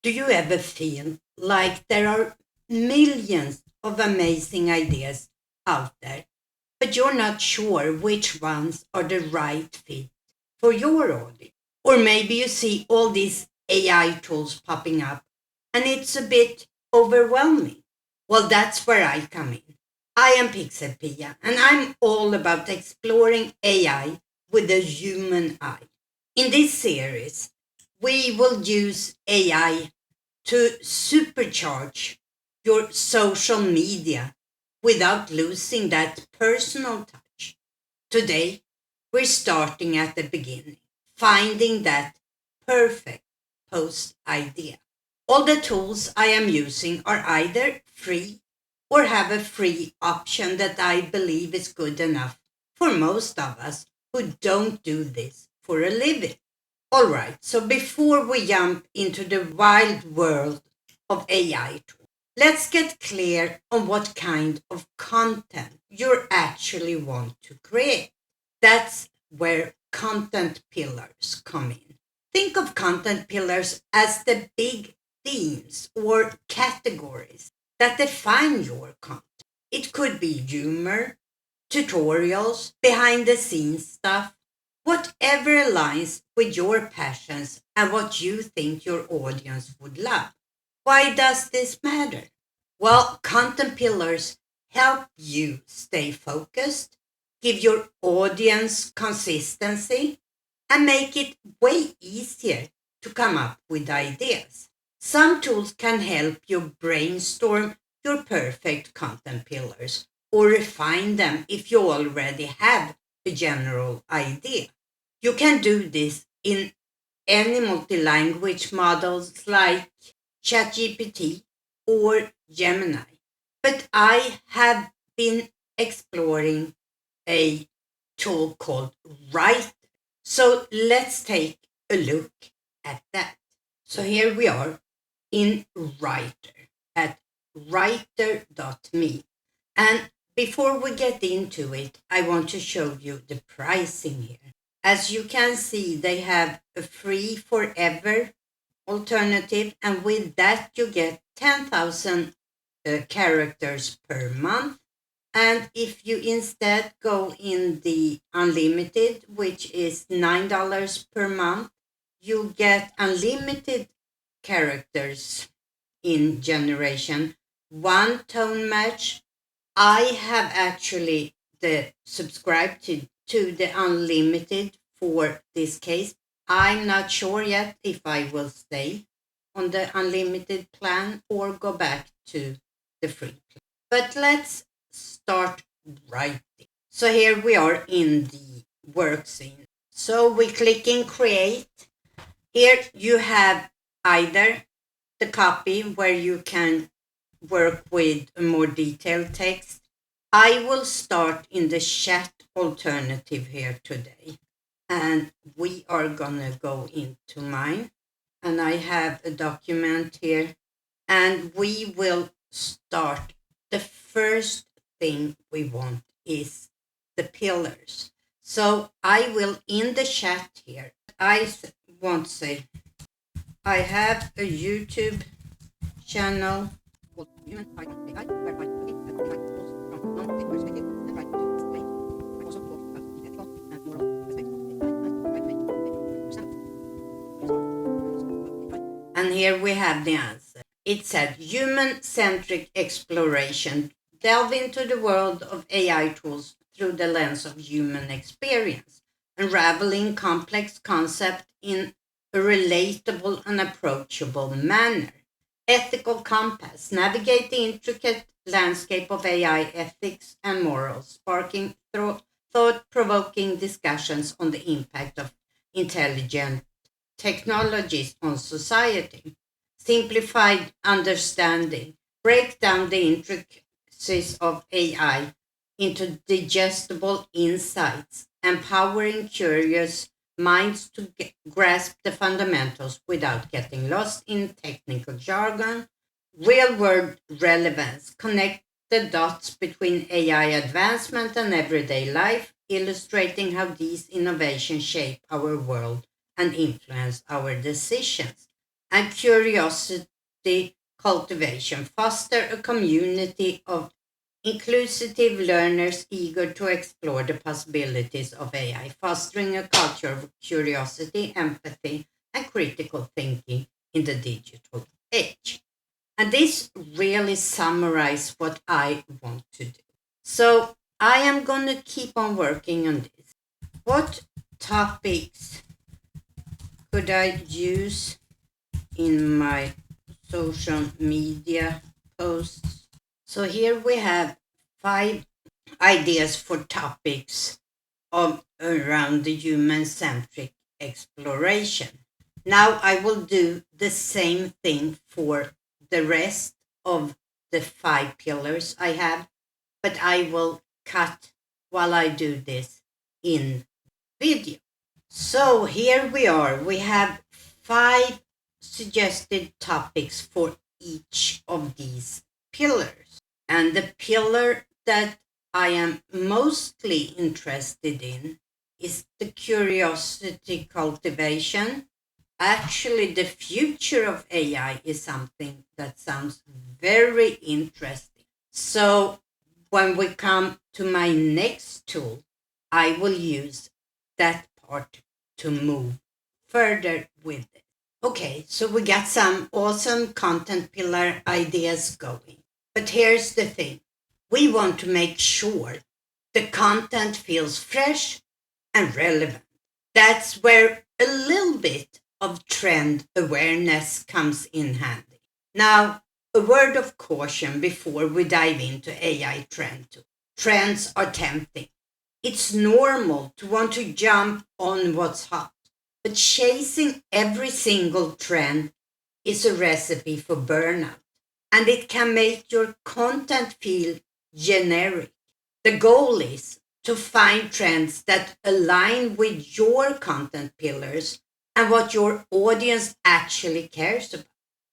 Do you ever feel like there are millions of amazing ideas out there, but you're not sure which ones are the right fit for your audience? Or maybe you see all these AI tools popping up and it's a bit overwhelming. Well, that's where I come in. I am PixelPia and I'm all about exploring AI with a human eye. In this series, we will use AI to supercharge your social media without losing that personal touch. Today, we're starting at the beginning, finding that perfect post idea. All the tools I am using are either free or have a free option that I believe is good enough for most of us who don't do this for a living. All right, so before we jump into the wild world of AI tools, let's get clear on what kind of content you actually want to create. That's where content pillars come in. Think of content pillars as the big themes or categories that define your content. It could be humor, tutorials, behind the scenes stuff, whatever aligns with your passions and what you think your audience would love. Why does this matter? Well, content pillars help you stay focused, give your audience consistency, and make it way easier to come up with ideas. Some tools can help you brainstorm your perfect content pillars or refine them if you already have a general idea. You can do this in any multi-language models like ChatGPT or Gemini. But I have been exploring a tool called Rytr. So let's take a look at that. So here we are in Rytr at rytr.me. And before we get into it, I want to show you the pricing here. As you can see, they have a free forever alternative, and with that you get 10,000 characters per month. And if you instead go in the unlimited, which is $9 per month, you get unlimited characters in generation, one tone match. I have actually subscribed to the unlimited for this case. I'm not sure yet if I will stay on the unlimited plan or go back to the free plan. But let's start writing. So here we are in the work scene. So we click in create. Here you have either the copy where you can work with a more detailed text. I will start in the chat alternative here today. And we are gonna go into mine. And I have a document here. And we will start. The first thing we want is the pillars. So I will, in the chat here, I want to say, I have a YouTube channel called Human AI, where I create tools from non-tech perspective and try to explain. I also talk about the ethical and moral perspective of AI and try to make it And here we have the answer. It said human-centric exploration. Delve into the world of AI tools through the lens of human experience, unraveling complex concepts in a relatable and approachable manner. Ethical compass, navigate the intricate landscape of AI ethics and morals, sparking thought-provoking discussions on the impact of intelligent technologies on society. Simplified understanding, break down the intricacies of AI into digestible insights, empowering curious minds to grasp the fundamentals without getting lost in technical jargon. Real-world relevance, connect the dots between AI advancement and everyday life, illustrating how these innovations shape our world and influence our decisions. and curiosity cultivation. Foster a community of inclusive learners eager to explore the possibilities of AI, fostering a culture of curiosity, empathy, and critical thinking in the digital age. And this really summarizes what I want to do. So I am going to keep on working on this. What topics could I use in my social media posts? So here we have 5 ideas for topics around the human-centric exploration. Now I will do the same thing for the rest of the 5 pillars I have, but I will cut while I do this in video. So here we are. We have 5 suggested topics for each of these pillars. And the pillar that I am mostly interested in is the curiosity cultivation. Actually, the future of AI is something that sounds very interesting. So when we come to my next tool, I will use that part to move further with it. Okay, so we got some awesome content pillar ideas going. But here's the thing. We want to make sure the content feels fresh and relevant. That's where a little bit of trend awareness comes in handy. Now, a word of caution before we dive into AI trend too. Trends are tempting. It's normal to want to jump on what's hot, but chasing every single trend is a recipe for burnout, and it can make your content feel generic. The goal is to find trends that align with your content pillars and what your audience actually cares about.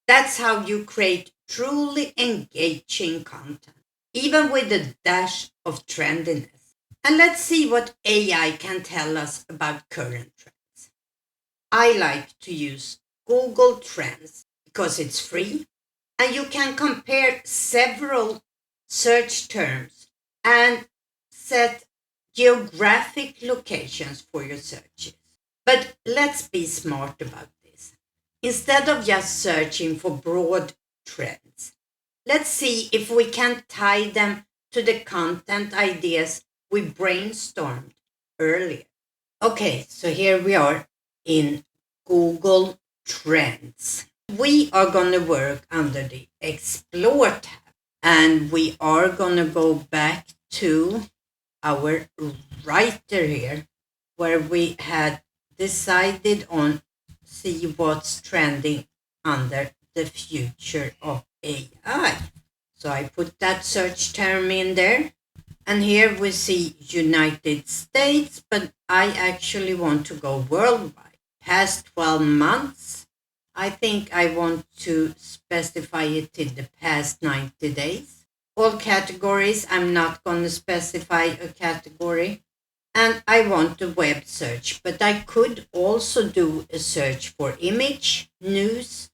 That's how you create truly engaging content, even with a dash of trendiness. And let's see what AI can tell us about current trends. I like to use Google Trends because it's free and you can compare several search terms and set geographic locations for your searches. But let's be smart about this. Instead of just searching for broad trends, let's see if we can tie them to the content ideas we brainstormed earlier. Okay, so here we are in Google Trends. We are going to work under the Explore tab, and we are going to go back to our Rytr here, where we had decided on see what's trending under the future of AI. So I put that search term in there. And here we see United States, but I actually want to go worldwide. Past 12 months, I think I want to specify it in the past 90 days. All categories, I'm not going to specify a category. And I want a web search, but I could also do a search for image, news,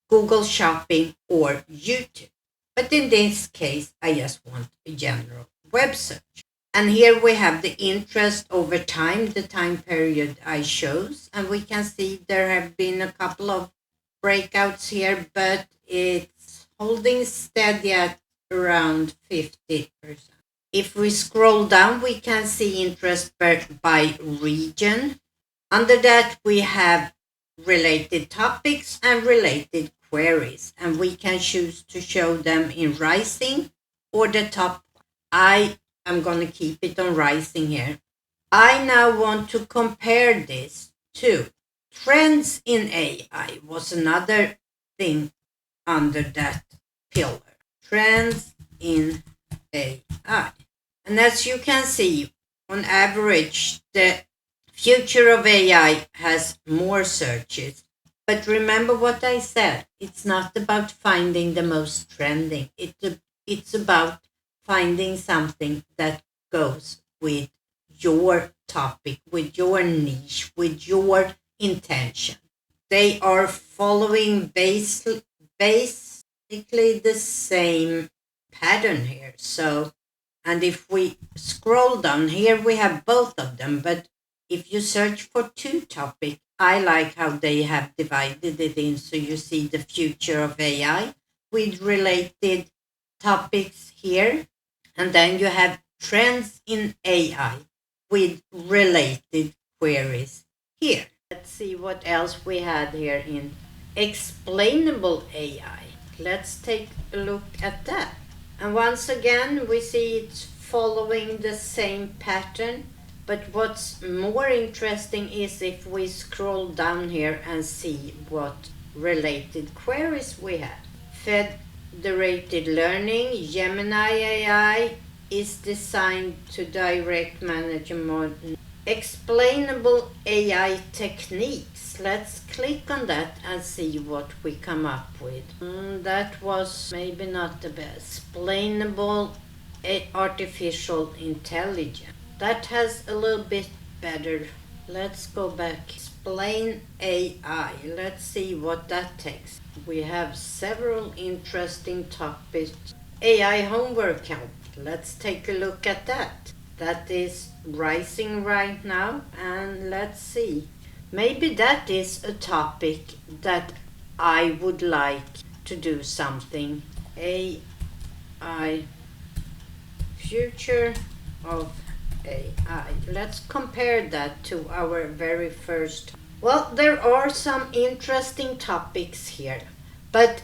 Google Shopping, or YouTube. But in this case, I just want a general web search. And here we have the interest over time, the time period I chose. And we can see there have been a couple of breakouts here, but it's holding steady at around 50%. If we scroll down, we can see interest by region. Under that, we have related topics and related queries, and we can choose to show them in rising or the top. I am going to keep it on rising here. I now want to compare this to trends in AI was another thing under that pillar. Trends in AI. And as you can see, on average, the future of AI has more searches. But remember what I said. It's not about finding the most trending. It's about finding something that goes with your topic, with your niche, with your intention. they are following basically the same pattern here. So, and if we scroll down here, we have both of them. But if you search for two topics, I like how they have divided it in. So you see the future of AI with related topics here. And then you have trends in AI with related queries here. Let's see what else we had here in explainable AI. Let's take a look at that. And once again, we see it's following the same pattern. But what's more interesting is if we scroll down here and see what related queries we have. Federated learning, Gemini AI is designed to direct manage model. Explainable AI techniques. Let's click on that and see what we come up with. That was maybe not the best. Explainable artificial intelligence. That has a little bit better. Let's go back. Explain AI. Let's see what that takes. We have several interesting topics. AI homework help. Let's take a look at that. That is rising right now, and let's see. Maybe that is a topic that I would like to do something. AI, future of AI. Let's compare that to our very first. Well, there are some interesting topics here, but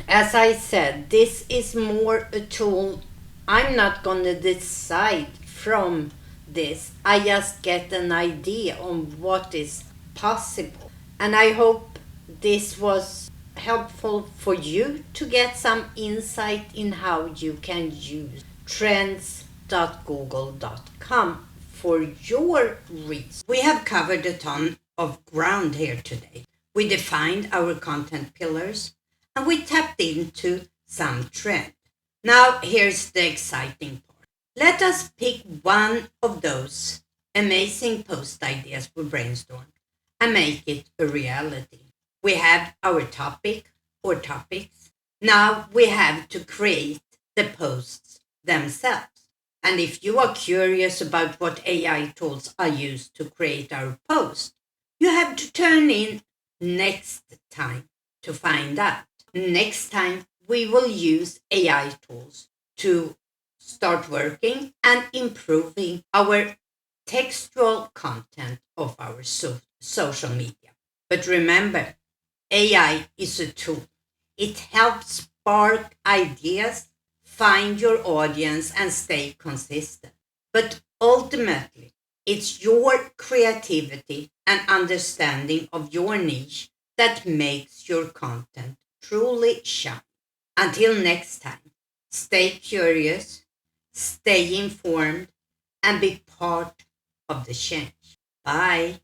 as I said, this is more a tool. I'm not going to decide from this. I just get an idea on what is possible. And I hope this was helpful for you to get some insight in how you can use trends.google.com for your research. We have covered a ton of ground here today. We defined our content pillars and we tapped into some trend. Now here's the exciting part. Let us pick one of those amazing post ideas we brainstormed and make it a reality. We have our topic or topics. Now we have to create the posts themselves. And if you are curious about what AI tools are used to create our post, you have to turn in next time to find out. Next time, we will use AI tools to start working and improving our textual content of our social media. But remember, AI is a tool. It helps spark ideas, find your audience, and stay consistent. But ultimately, it's your creativity and understanding of your niche that makes your content truly shine. Until next time, stay curious, stay informed, and be part of the change. Bye.